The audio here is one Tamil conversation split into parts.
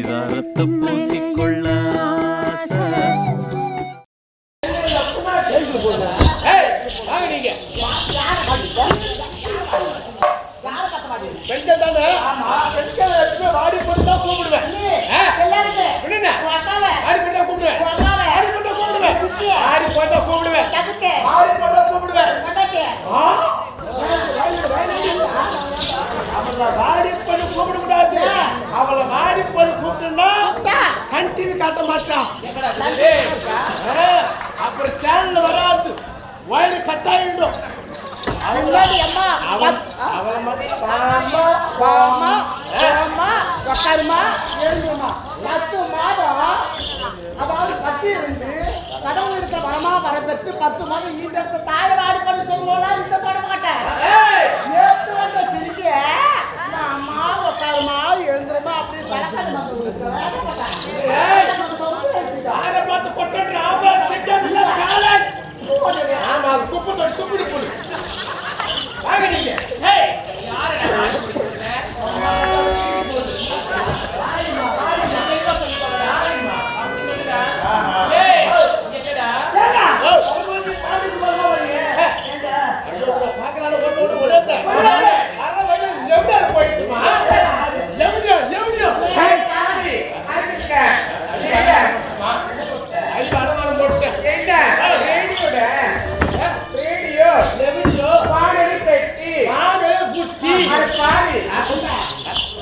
பரிதாரத்தை பூசிக்கொள்ள ஆசை. பெண்கள் தானே பெண்கள் வாடி போட்டு தான் கூப்பிடுவேன். ஆடி போட்டா கூப்பிடுவேன். ஆடி போட்டா கூப்பிடுவேன். ஆடி போட்டா கூப்பிடுவேன். ஆடி போட்டா கூப்பிடுவேன். அவளை வாடி பண்ணி கூப்பிட கூடாது. அவளை வாடி பண்ணி கூப்பிட்டுன்னா சன் டிவி காட்ட மாட்டான். அப்புறம் சேனல் வராது, வயது கட்டாயிடும். கடவுள் எடுத்த வரமா வரப்பெற்று 10 மாதம் ஈண்டெடுத்த தாய் வாடி பண்ணி சொல்லுவோம். இந்த தொட மாட்டேன் நேற்று வந்த சிரிக்க அம்மா உட்காருமா எழுந்துருமா அப்படின்னு துப்பிடி போடு.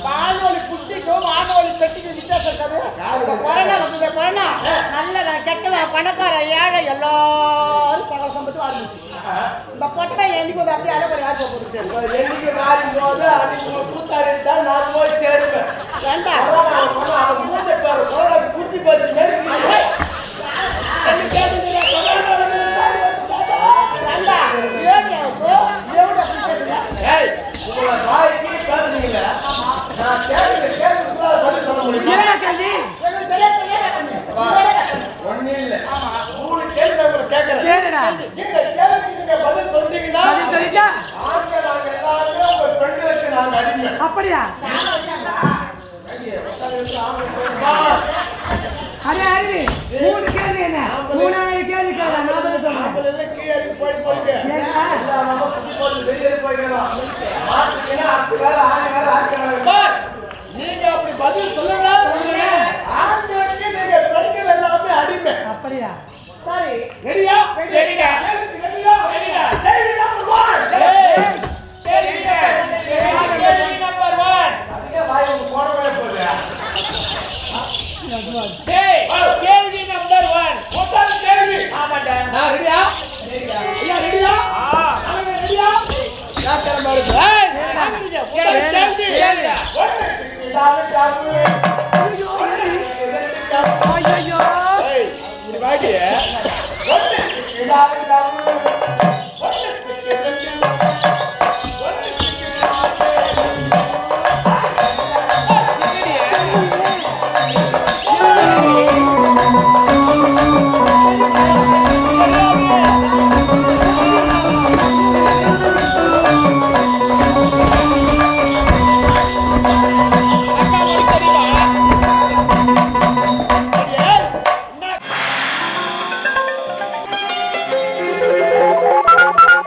வானொலி புட்டிக்கும் வானொலி பெட்டிக்கும் வித்தியாசம் இருக்காது. இந்த கொரோனா வந்தது, கொரோனா நல்ல கெட்டவன் பணக்கார ஏழை எல்லாரும் சகல சம்பத்தும் ஆரம்பிச்சு. இந்த பொட்டை என்னைக்கு வந்து அப்படியே அடைப்பட யாருக்கு போகுது என்னைக்கு மாறும் போது அன்னைக்கு கூத்தாடி தான் நான் போய் சேருவேன். குட்டி பஸ் அப்படியா? அரே அரே 3 கேள்வி என்ன 3 கேள்வி கேளா நான் சொல்றேன். கீழே போய் போயிடு எல்லாம் நம்ம குட்டி போட்டு வெளியே போயிடலாம். மாத்தினா அப்படி வேற ஆளு வேற ஆட்கள். நீங்க அப்படி பதில் சொல்லுங்க. ஆண்களுக்கு நீங்க பெண்கள் எல்லாமே அடிமை. அப்படியா? சரி ரெடியா? ரெடிடா. ரெடியா? ரெடிடா. கேள்வி நம்பர் 1. கேள்வி நம்பர் 1. அதுக்கு வாய் போடவே போகுது.